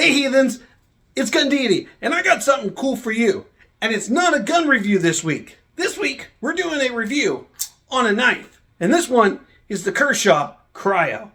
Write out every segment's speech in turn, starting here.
Hey heathens, it's Gundini, and I got something cool for you. And it's not a gun review this week. This week, we're doing a review on a knife. And this one is the Kershaw Cryo.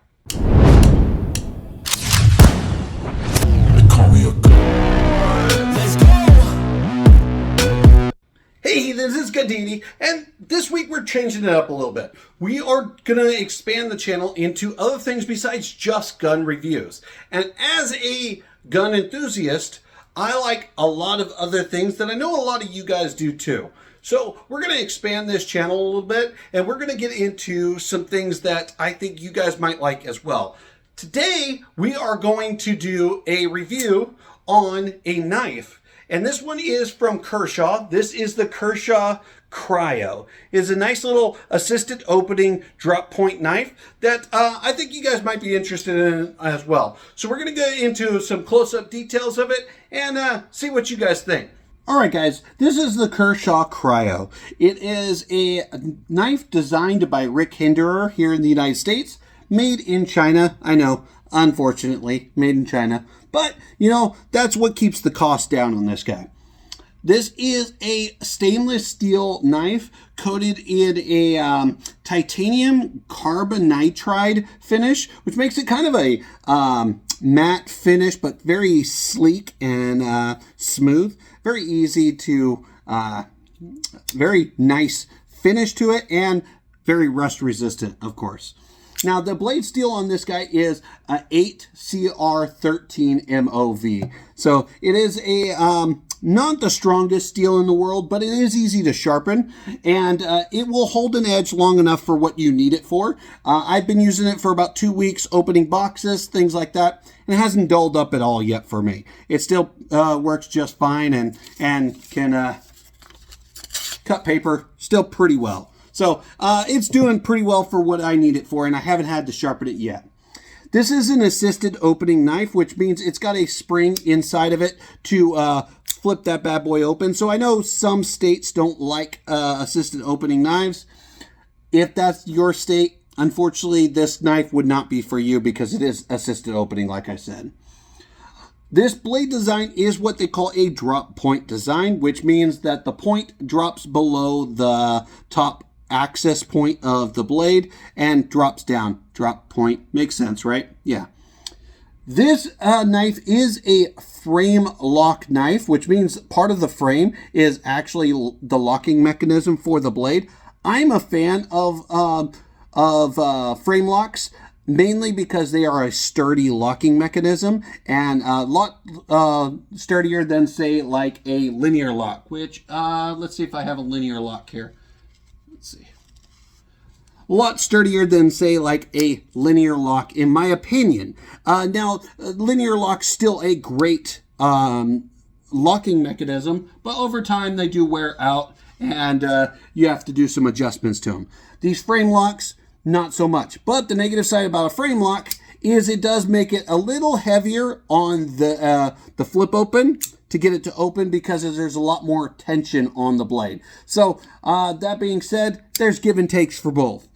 Hey heathens, it's Gundini, and this week we're changing it up a little bit. We are going to expand the channel into other things besides just gun reviews. And as a gun enthusiast, I like a lot of other things that I know a lot of you guys do too. So we're going to expand this channel a little bit, and we're going to get into some things that I think you guys might like as well. Today, we are going to do a review on a knife. And this one is from Kershaw. This is the Kershaw Cryo. It's a nice little assisted opening drop point knife that I think you guys might be interested in as well. So we're going to get into some close-up details of it and see what you guys think. All right, guys, this is the Kershaw Cryo. It is a knife designed by Rick Hinderer here in the United States, made in China. I know, unfortunately, made in China. But, you know, that's what keeps the cost down on this guy. This is a stainless steel knife coated in a titanium carbonitride finish, which makes it kind of a matte finish, but very sleek and smooth. Very easy to, very nice finish to it, and very rust resistant, of course. Now, the blade steel on this guy is a 8CR13 MOV. So it is a not the strongest steel in the world, but it is easy to sharpen, and it will hold an edge long enough for what you need it for. I've been using it for about 2 weeks, opening boxes, things like that, and it hasn't dulled up at all yet for me. It still works just fine and can cut paper still pretty well. So it's doing pretty well for what I need it for, and I haven't had to sharpen it yet. This is an assisted opening knife, which means it's got a spring inside of it to flip that bad boy open. So I know some states don't like assisted opening knives. If that's your state, unfortunately, this knife would not be for you because it is assisted opening, like I said. This blade design is what they call a drop point design, which means that the point drops below the top access point of the blade and drops down. Drop point makes sense, right? Yeah. This knife is a frame lock knife, which means part of the frame is actually the locking mechanism for the blade. I'm a fan of frame locks, mainly because they are a sturdy locking mechanism and a lot sturdier than, say, like a linear lock, which let's see if I have a linear lock here. Let's see. A lot sturdier than, say, like a linear lock, in my opinion. Now, linear lock's still a great locking mechanism, but over time they do wear out, and you have to do some adjustments to them. These frame locks, not so much. But the negative side about a frame lock is it does make it a little heavier on the flip open to get it to open, because there's a lot more tension on the blade. So that being said, there's give and takes for both.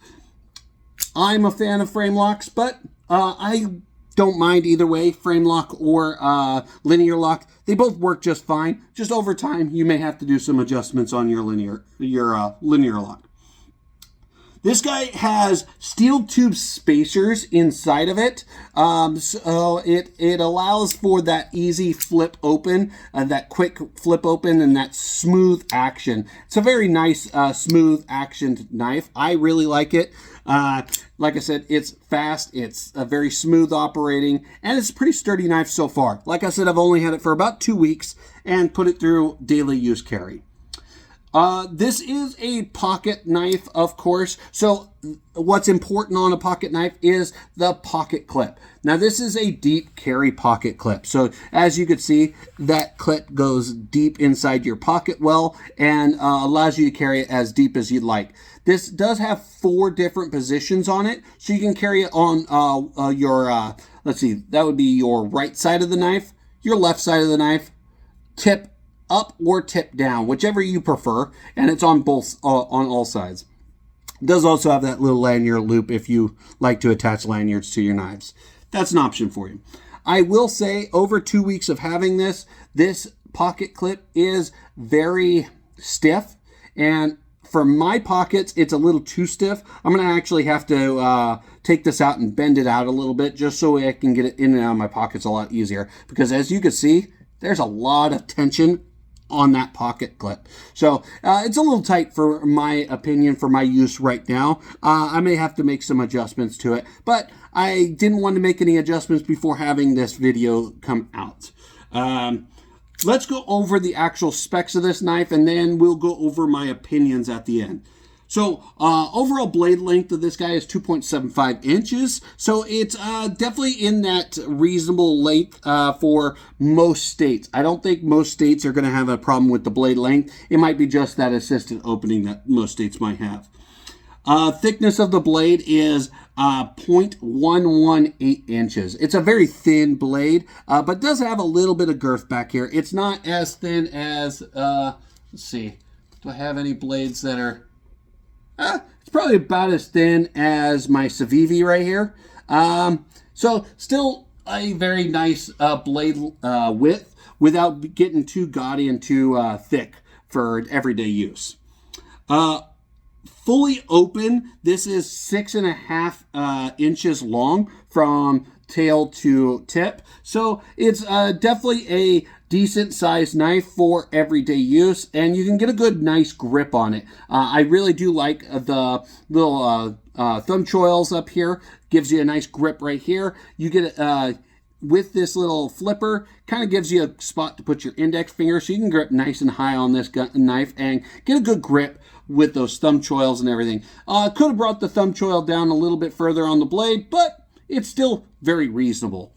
I'm a fan of frame locks, but I don't mind either way, frame lock or linear lock. They both work just fine. Just over time, you may have to do some adjustments on your linear lock. This guy has steel tube spacers inside of it, so it allows for that easy flip open, that quick flip open, and that smooth action. It's a very nice, smooth actioned knife. I really like it. Like I said, it's fast, it's a very smooth operating, and it's a pretty sturdy knife so far. Like I said, I've only had it for about 2 weeks and put it through daily use carry. This is a pocket knife, of course. So what's important on a pocket knife is the pocket clip. Now, this is a deep carry pocket clip. So as you can see, that clip goes deep inside your pocket well and allows you to carry it as deep as you'd like. This does have 4 different positions on it. So you can carry it on your, let's see, that would be your right side of the knife, your left side of the knife, tip up or tip down, whichever you prefer, and it's on both on all sides. It does also have that little lanyard loop if you like to attach lanyards to your knives. That's an option for you. I will say over 2 weeks of having this pocket clip is very stiff, and for my pockets, it's a little too stiff. I'm going to actually have to take this out and bend it out a little bit just so I can get it in and out of my pockets a lot easier. Because as you can see, there's a lot of tension on that pocket clip. So it's a little tight for my opinion, for my use right now. I may have to make some adjustments to it, but I didn't want to make any adjustments before having this video come out. Let's go over the actual specs of this knife, and then we'll go over my opinions at the end. So overall blade length of this guy is 2.75 inches. So it's definitely in that reasonable length for most states. I don't think most states are going to have a problem with the blade length. It might be just that assisted opening that most states might have. Thickness of the blade is 0.118 inches. It's a very thin blade, but does have a little bit of girth back here. It's not as thin as, let's see, do I have any blades that are, it's probably about as thin as my Civivi right here. So still a very nice blade width without getting too gaudy and too thick for everyday use. Fully open, this is 6.5 inches long from tail to tip. So it's definitely a decent sized knife for everyday use, and you can get a good nice grip on it. I really do like the little thumb choils up here. Gives you a nice grip right here. You get with this little flipper, kind of gives you a spot to put your index finger so you can grip nice and high on this knife and get a good grip with those thumb choils and everything. Could have brought the thumb choil down a little bit further on the blade, but it's still very reasonable.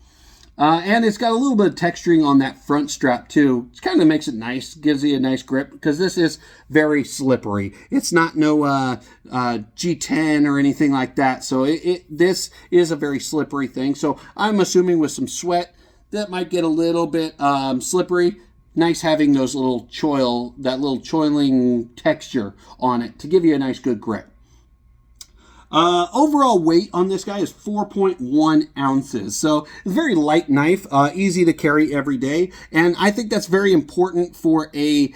And it's got a little bit of texturing on that front strap too. It kind of makes it nice, gives you a nice grip, because this is very slippery. It's not no G10 or anything like that. So this is a very slippery thing. So I'm assuming with some sweat, that might get a little bit slippery. Nice having those little that little choiling texture on it to give you a nice good grip. Overall weight on this guy is 4.1 ounces. So it's a very light knife, easy to carry every day. And I think that's very important for a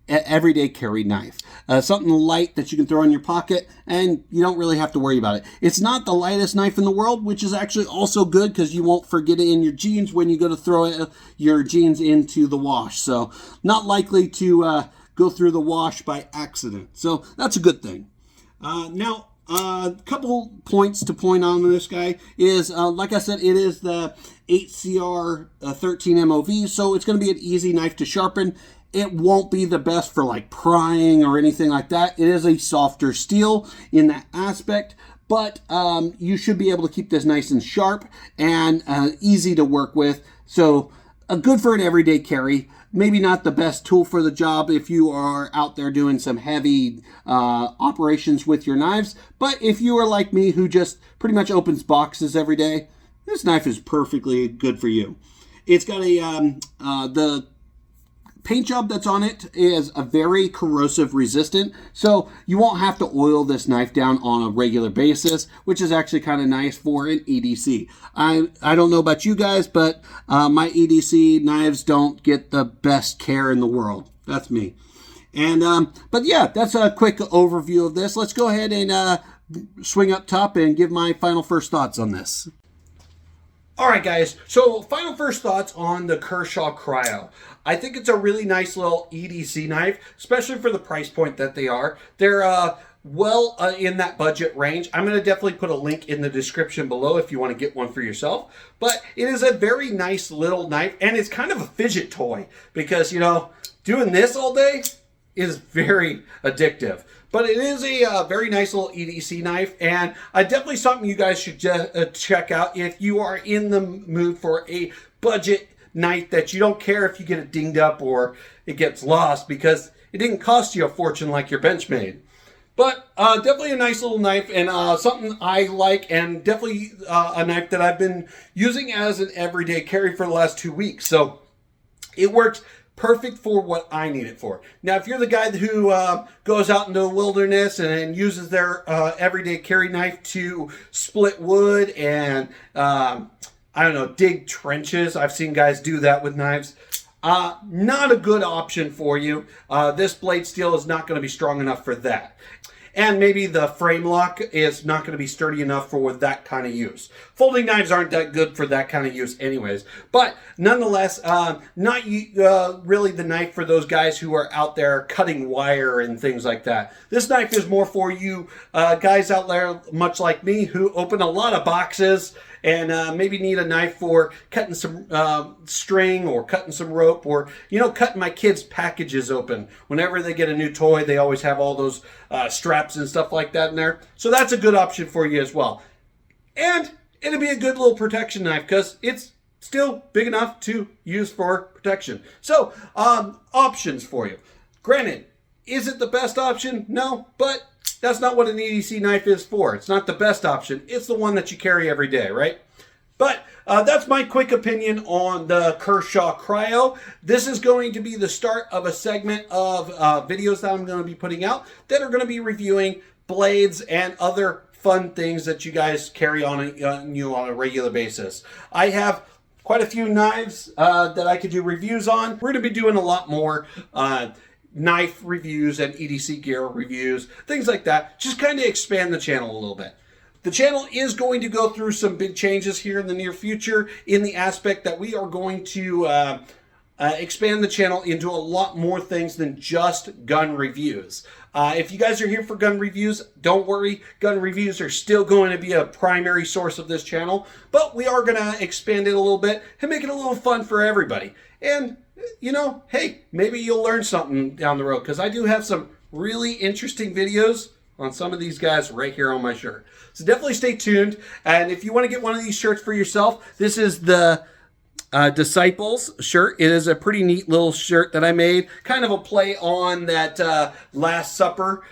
everyday carry knife. Something light that you can throw in your pocket and you don't really have to worry about it. It's not the lightest knife in the world, which is actually also good because you won't forget it in your jeans when you go to throw your jeans into the wash. So not likely to go through the wash by accident. So that's a good thing. Now, a couple points to point on this guy is, like I said, it is the 8CR 13 MOV, so it's going to be an easy knife to sharpen. It won't be the best for like prying or anything like that. It is a softer steel in that aspect, but you should be able to keep this nice and sharp and easy to work with. So good for an everyday carry. Maybe not the best tool for the job if you are out there doing some heavy operations with your knives. But if you are like me, who just pretty much opens boxes every day, this knife is perfectly good for you. It's got the paint job that's on it is a very corrosive resistant, so you won't have to oil this knife down on a regular basis, which is actually kind of nice for an EDC. I don't know about you guys, but my EDC knives don't get the best care in the world. That's me. And but yeah, that's a quick overview of this. Let's go ahead and swing up top and give my final first thoughts on this. All right, guys, so final first thoughts on the Kershaw Cryo. I think it's a really nice little EDC knife, especially for the price point that they are. They're well in that budget range. I'm going to definitely put a link in the description below if you want to get one for yourself. But it is a very nice little knife, and it's kind of a fidget toy because, you know, doing this all day is very addictive. But it is a very nice little EDC knife, and definitely something you guys should check out if you are in the mood for a budget knife that you don't care if you get it dinged up or it gets lost because it didn't cost you a fortune like your Benchmade. But definitely a nice little knife and something I like, and definitely a knife that I've been using as an everyday carry for the last 2 weeks. So it works perfect for what I need it for. Now, if you're the guy who goes out into the wilderness and uses their everyday carry knife to split wood and I don't know, dig trenches. I've seen guys do that with knives. Not a good option for you. This blade steel is not going to be strong enough for that. And maybe the frame lock is not going to be sturdy enough for that kind of use. Folding knives aren't that good for that kind of use anyways. But nonetheless, not really the knife for those guys who are out there cutting wire and things like that. This knife is more for you guys out there, much like me, who open a lot of boxes and maybe need a knife for cutting some string or cutting some rope, or, you know, cutting my kids' packages open. Whenever they get a new toy, they always have all those straps and stuff like that in there. So that's a good option for you as well. And it'll be a good little protection knife because it's still big enough to use for protection. So options for you. Granted, is it the best option? No, but that's not what an EDC knife is for. It's not the best option. It's the one that you carry every day, right? But that's my quick opinion on the Kershaw Cryo. This is going to be the start of a segment of videos that I'm going to be putting out that are going to be reviewing blades and other fun things that you guys carry on a regular basis. I have quite a few knives that I could do reviews on. We're going to be doing a lot more knife reviews and EDC gear reviews, things like that. Just kind of expand the channel a little bit. The channel is going to go through some big changes here in the near future in the aspect that we are going to expand the channel into a lot more things than just gun reviews. If you guys are here for gun reviews, don't worry. Gun reviews are still going to be a primary source of this channel, but we are going to expand it a little bit and make it a little fun for everybody. And, you know, hey, maybe you'll learn something down the road, because I do have some really interesting videos on some of these guys right here on my shirt. So definitely stay tuned. And if you want to get one of these shirts for yourself, this is the Disciples shirt. It is a pretty neat little shirt that I made, kind of a play on that Last Supper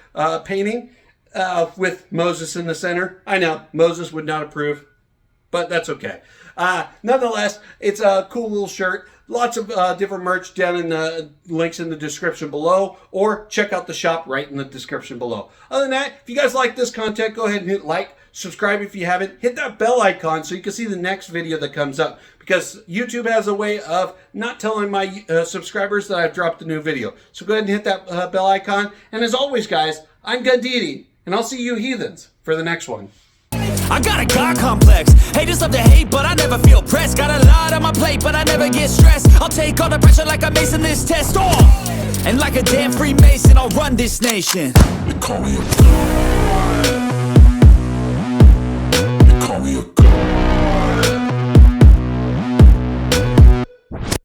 painting with Moses in the center. I know Moses would not approve, but that's okay. Nonetheless, it's a cool little shirt. Lots of different merch down in the links in the description below, or check out the shop right in the description below. Other than that, if you guys like this content, go ahead and hit like, subscribe if you haven't, hit that bell icon so you can see the next video that comes up, because YouTube has a way of not telling my subscribers that I've dropped a new video. So go ahead and hit that bell icon. And as always, guys, I'm Gundidi, and I'll see you heathens for the next one. I got a God complex. Haters love to hate, but I never feel pressed. Got a lot on my plate, but I never get stressed. I'll take all the pressure like I'm acing this test. And like a damn Freemason, I'll run this nation. They call me a